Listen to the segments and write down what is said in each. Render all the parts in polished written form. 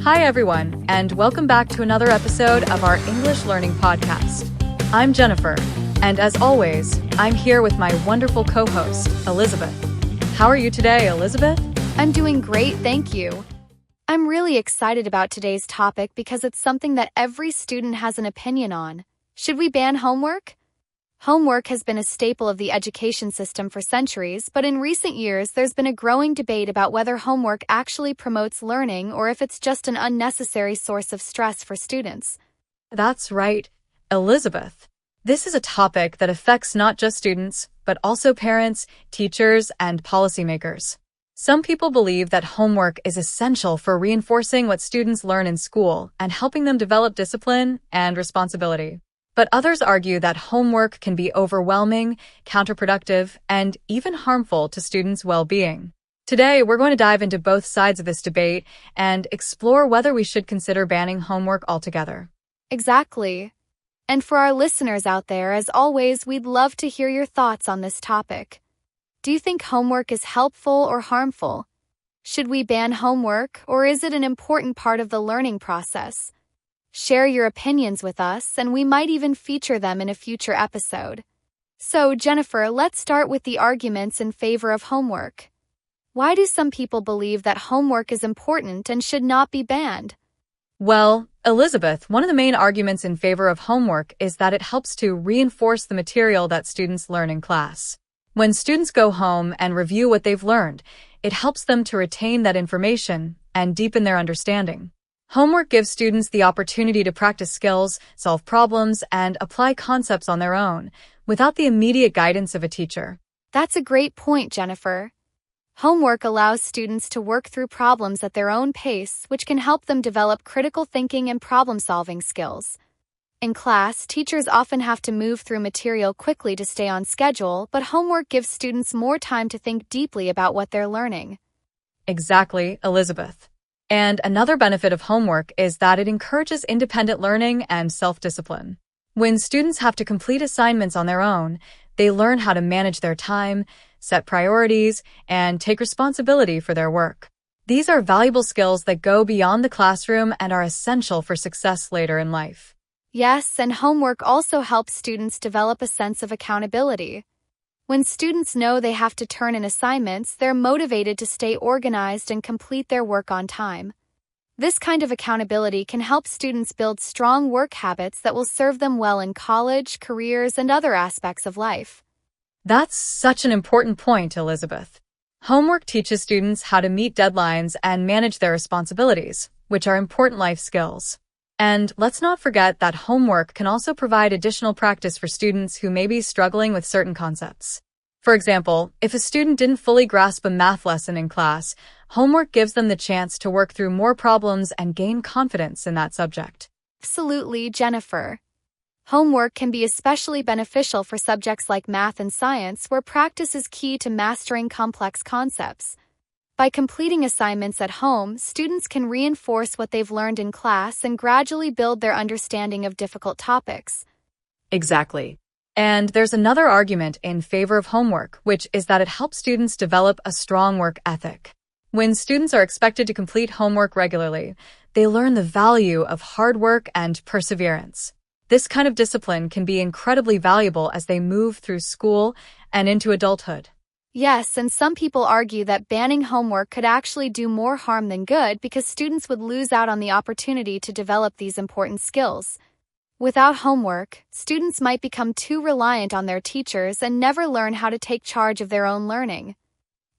Hi everyone, and welcome back to another episode of our English Learning podcast. I'm Jennifer, and as always, I'm here with my wonderful co-host, Elizabeth. How are you today, Elizabeth? I'm doing great, thank you. I'm really excited about today's topic because it's something that every student has an opinion on. Should we ban homework? Homework has been a staple of the education system for centuries, but in recent years there's been a growing debate about whether homework actually promotes learning or if it's just an unnecessary source of stress for students. That's right, Elizabeth. This is a topic that affects not just students, but also parents, teachers, and policymakers. Some people believe that homework is essential for reinforcing what students learn in school and helping them develop discipline and responsibility. But others argue that homework can be overwhelming, counterproductive, and even harmful to students' well-being. Today, we're going to dive into both sides of this debate and explore whether we should consider banning homework altogether. Exactly. And for our listeners out there, as always, we'd love to hear your thoughts on this topic. Do you think homework is helpful or harmful? Should we ban homework, or is it an important part of the learning process? Share your opinions with us, and we might even feature them in a future episode. So, Jennifer, let's start with the arguments in favor of homework. Why do some people believe that homework is important and should not be banned? Well, Elizabeth, one of the main arguments in favor of homework is that it helps to reinforce the material that students learn in class. When students go home and review what they've learned, it helps them to retain that information and deepen their understanding. Homework gives students the opportunity to practice skills, solve problems, and apply concepts on their own, without the immediate guidance of a teacher. That's a great point, Jennifer. Homework allows students to work through problems at their own pace, which can help them develop critical thinking and problem-solving skills. In class, teachers often have to move through material quickly to stay on schedule, but homework gives students more time to think deeply about what they're learning. Exactly, Elizabeth. And another benefit of homework is that it encourages independent learning and self-discipline. When students have to complete assignments on their own, they learn how to manage their time, set priorities, and take responsibility for their work. These are valuable skills that go beyond the classroom and are essential for success later in life. Yes, and homework also helps students develop a sense of accountability. When students know they have to turn in assignments, they're motivated to stay organized and complete their work on time. This kind of accountability can help students build strong work habits that will serve them well in college, careers, and other aspects of life. That's such an important point, Elizabeth. Homework teaches students how to meet deadlines and manage their responsibilities, which are important life skills. And let's not forget that homework can also provide additional practice for students who may be struggling with certain concepts. For example, if a student didn't fully grasp a math lesson in class, homework gives them the chance to work through more problems and gain confidence in that subject. Absolutely, Jennifer. Homework can be especially beneficial for subjects like math and science, where practice is key to mastering complex concepts. By completing assignments at home, students can reinforce what they've learned in class and gradually build their understanding of difficult topics. Exactly. And there's another argument in favor of homework, which is that it helps students develop a strong work ethic. When students are expected to complete homework regularly, they learn the value of hard work and perseverance. This kind of discipline can be incredibly valuable as they move through school and into adulthood. Yes, and some people argue that banning homework could actually do more harm than good because students would lose out on the opportunity to develop these important skills. Without homework, students might become too reliant on their teachers and never learn how to take charge of their own learning.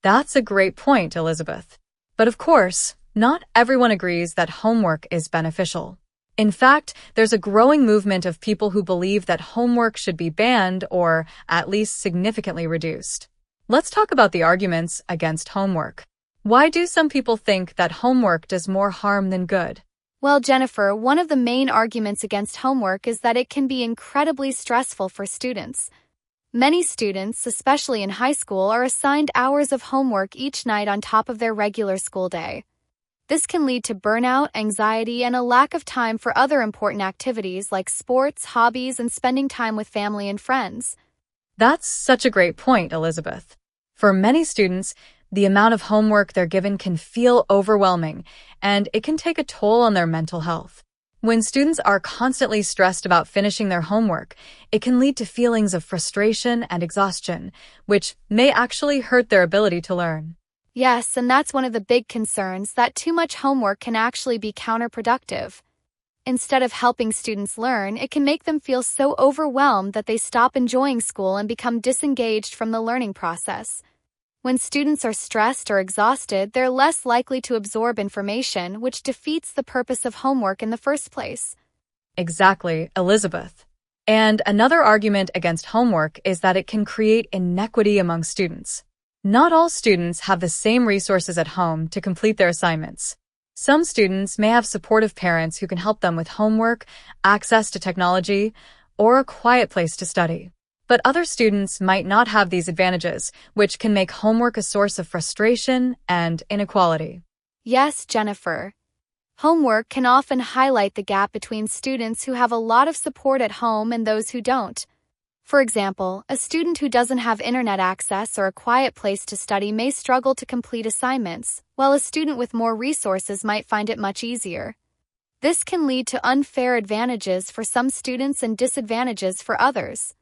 That's a great point, Elizabeth. But of course, not everyone agrees that homework is beneficial. In fact, there's a growing movement of people who believe that homework should be banned or at least significantly reduced. Let's talk about the arguments against homework. Why do some people think that homework does more harm than good? Well, Jennifer, one of the main arguments against homework is that it can be incredibly stressful for students. Many students, especially in high school, are assigned hours of homework each night on top of their regular school day. This can lead to burnout, anxiety, and a lack of time for other important activities like sports, hobbies, and spending time with family and friends. That's such a great point, Elizabeth. For many students, The amount of homework they're given can feel overwhelming, and it can take a toll on their mental health. When students are constantly stressed about finishing their homework, it can lead to feelings of frustration and exhaustion, which may actually hurt their ability to learn. Yes, and that's one of the big concerns, that too much homework can actually be counterproductive. Instead of helping students learn, it can make them feel so overwhelmed that they stop enjoying school and become disengaged from the learning process. When students are stressed or exhausted, they're less likely to absorb information, which defeats the purpose of homework in the first place. Exactly, Elizabeth. And another argument against homework is that it can create inequity among students. Not all students have the same resources at home to complete their assignments. Some students may have supportive parents who can help them with homework, access to technology, or a quiet place to study. But other students might not have these advantages, which can make homework a source of frustration and inequality. Yes, Jennifer. Homework can often highlight the gap between students who have a lot of support at home and those who don't. For example, a student who doesn't have internet access or a quiet place to study may struggle to complete assignments, while a student with more resources might find it much easier. This can lead to unfair advantages for some students and disadvantages for others.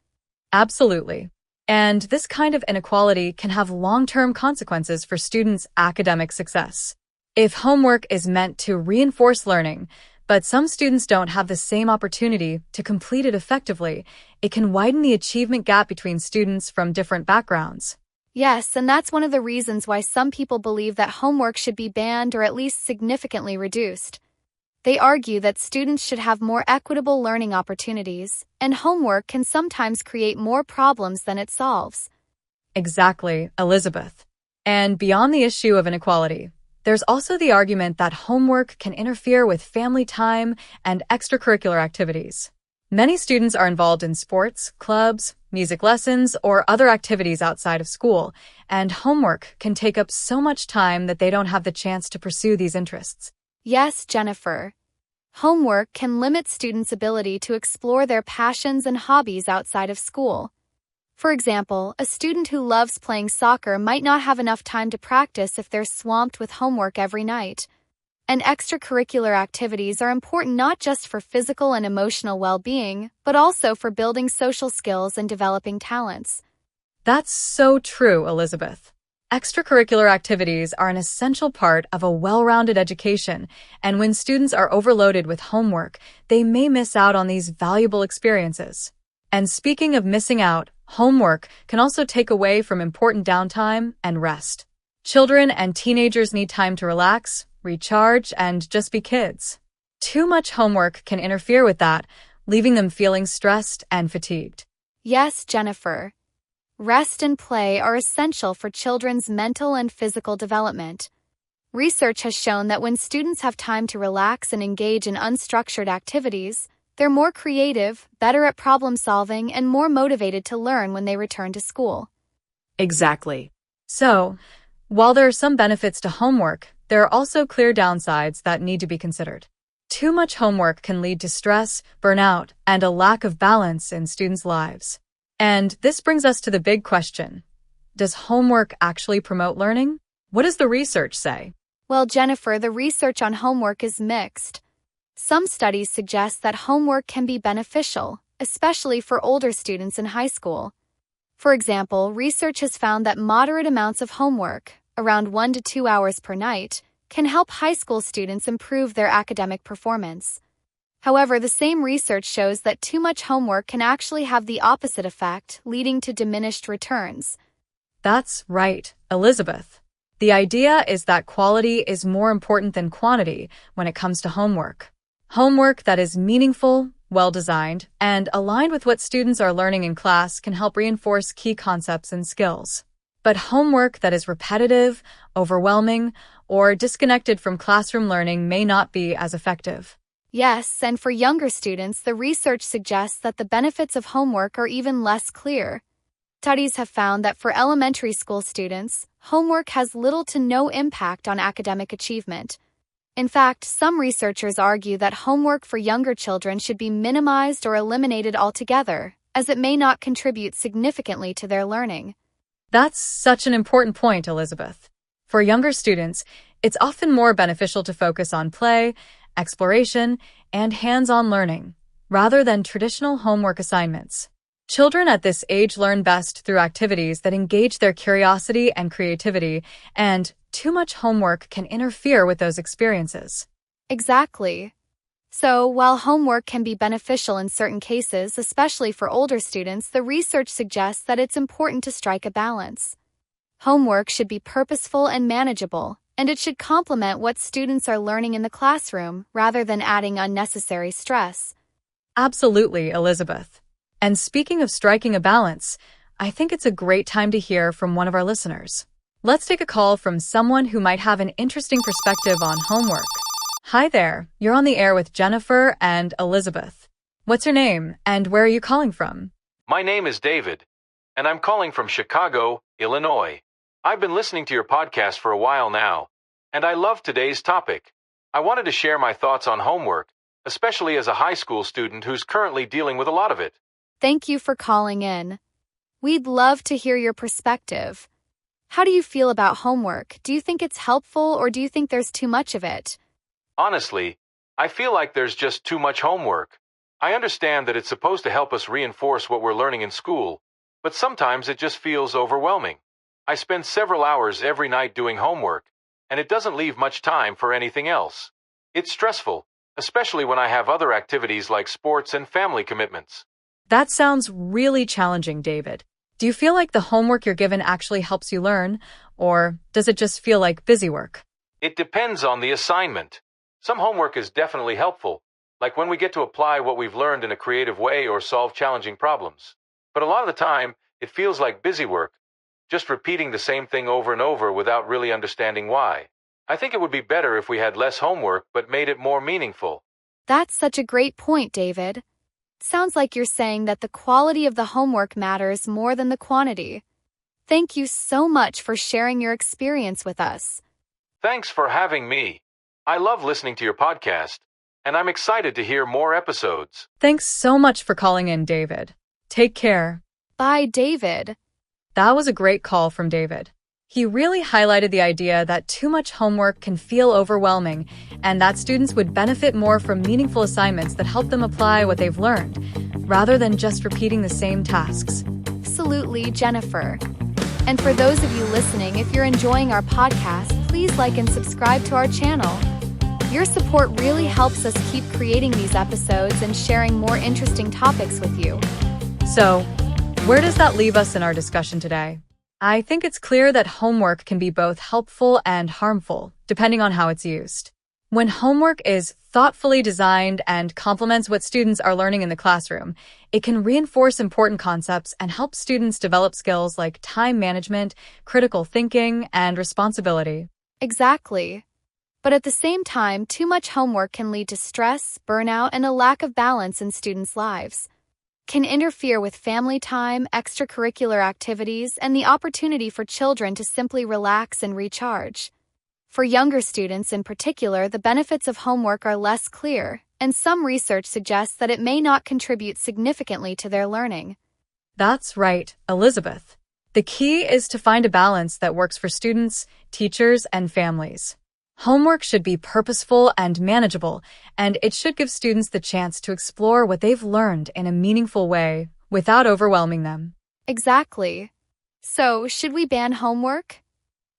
Absolutely. And this kind of inequality can have long-term consequences for students' academic success. If homework is meant to reinforce learning, but some students don't have the same opportunity to complete it effectively, it can widen the achievement gap between students from different backgrounds. Yes, and that's one of the reasons why some people believe that homework should be banned or at least significantly reduced. They argue that students should have more equitable learning opportunities, and homework can sometimes create more problems than it solves. Exactly, Elizabeth. And beyond the issue of inequality, there's also the argument that homework can interfere with family time and extracurricular activities. Many students are involved in sports, clubs, music lessons, or other activities outside of school, and homework can take up so much time that they don't have the chance to pursue these interests. Yes, Jennifer. Homework can limit students' ability to explore their passions and hobbies outside of school. For example, a student who loves playing soccer might not have enough time to practice if they're swamped with homework every night. And extracurricular activities are important not just for physical and emotional well-being, but also for building social skills and developing talents. That's so true, Elizabeth. Extracurricular activities are an essential part of a well-rounded education, and when students are overloaded with homework, they may miss out on these valuable experiences. And speaking of missing out, homework can also take away from important downtime and rest. Children and teenagers need time to relax, recharge, and just be kids. Too much homework can interfere with that, leaving them feeling stressed and fatigued. Yes, Jennifer. Rest and play are essential for children's mental and physical development. Research has shown that when students have time to relax and engage in unstructured activities, they're more creative, better at problem solving, and more motivated to learn when they return to school. Exactly. So, while there are some benefits to homework, there are also clear downsides that need to be considered. Too much homework can lead to stress, burnout, and a lack of balance in students' lives. And this brings us to the big question. Does homework actually promote learning? What does the research say? Well, Jennifer, the research on homework is mixed. Some studies suggest that homework can be beneficial, especially for older students in high school. For example, research has found that moderate amounts of homework, around 1 to 2 hours per night, can help high school students improve their academic performance. However, the same research shows that too much homework can actually have the opposite effect, leading to diminished returns. That's right, Elizabeth. The idea is that quality is more important than quantity when it comes to homework. Homework that is meaningful, well-designed, and aligned with what students are learning in class can help reinforce key concepts and skills. But homework that is repetitive, overwhelming, or disconnected from classroom learning may not be as effective. Yes, and for younger students, the research suggests that the benefits of homework are even less clear. Studies have found that for elementary school students, homework has little to no impact on academic achievement. In fact, some researchers argue that homework for younger children should be minimized or eliminated altogether, as it may not contribute significantly to their learning. That's such an important point, Elizabeth. For younger students, it's often more beneficial to focus on play, exploration, and hands-on learning, rather than traditional homework assignments. Children at this age learn best through activities that engage their curiosity and creativity, and too much homework can interfere with those experiences. Exactly. So, while homework can be beneficial in certain cases, especially for older students, the research suggests that it's important to strike a balance. Homework should be purposeful and manageable, and it should complement what students are learning in the classroom rather than adding unnecessary stress. Absolutely, Elizabeth. And speaking of striking a balance, I think it's a great time to hear from one of our listeners. Let's take a call from someone who might have an interesting perspective on homework. Hi there, you're on the air with Jennifer and Elizabeth. What's your name, and where are you calling from? My name is David, and I'm calling from Chicago, Illinois. I've been listening to your podcast for a while now, and I love today's topic. I wanted to share my thoughts on homework, especially as a high school student who's currently dealing with a lot of it. Thank you for calling in. We'd love to hear your perspective. How do you feel about homework? Do you think it's helpful, or do you think there's too much of it? Honestly, I feel like there's just too much homework. I understand that it's supposed to help us reinforce what we're learning in school, but sometimes it just feels overwhelming. I spend several hours every night doing homework, and it doesn't leave much time for anything else. It's stressful, especially when I have other activities like sports and family commitments. That sounds really challenging, David. Do you feel like the homework you're given actually helps you learn, or does it just feel like busy work? It depends on the assignment. Some homework is definitely helpful, like when we get to apply what we've learned in a creative way or solve challenging problems. But a lot of the time, it feels like busy work, just repeating the same thing over and over without really understanding why. I think it would be better if we had less homework but made it more meaningful. That's such a great point, David. Sounds like you're saying that the quality of the homework matters more than the quantity. Thank you so much for sharing your experience with us. Thanks for having me. I love listening to your podcast, and I'm excited to hear more episodes. Thanks so much for calling in, David. Take care. Bye, David. That was a great call from David. He really highlighted the idea that too much homework can feel overwhelming, and that students would benefit more from meaningful assignments that help them apply what they've learned, rather than just repeating the same tasks. Absolutely, Jennifer. And for those of you listening, if you're enjoying our podcast, please like and subscribe to our channel. Your support really helps us keep creating these episodes and sharing more interesting topics with you. So, where does that leave us in our discussion today? I think it's clear that homework can be both helpful and harmful, depending on how it's used. When homework is thoughtfully designed and complements what students are learning in the classroom, it can reinforce important concepts and help students develop skills like time management, critical thinking, and responsibility. Exactly. But at the same time, too much homework can lead to stress, burnout, and a lack of balance in students' lives. Can interfere with family time, extracurricular activities, and the opportunity for children to simply relax and recharge. For younger students in particular, the benefits of homework are less clear, and some research suggests that it may not contribute significantly to their learning. That's right, Elizabeth. The key is to find a balance that works for students, teachers, and families. Homework should be purposeful and manageable, and it should give students the chance to explore what they've learned in a meaningful way without overwhelming them. Exactly. So, should we ban homework?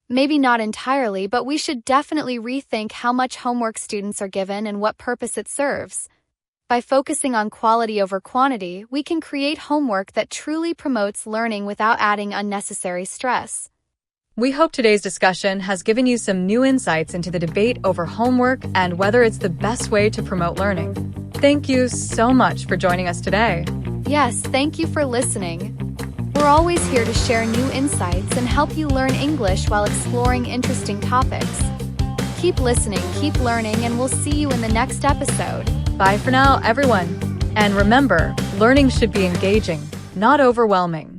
Maybe not entirely, but we should definitely rethink how much homework students are given and what purpose it serves. By focusing on quality over quantity, we can create homework that truly promotes learning without adding unnecessary stress. We hope today's discussion has given you some new insights into the debate over homework and whether it's the best way to promote learning. Thank you so much for joining us today. Yes, thank you for listening. We're always here to share new insights and help you learn English while exploring interesting topics. Keep listening, keep learning, and we'll see you in the next episode. Bye for now, everyone. And remember, learning should be engaging, not overwhelming.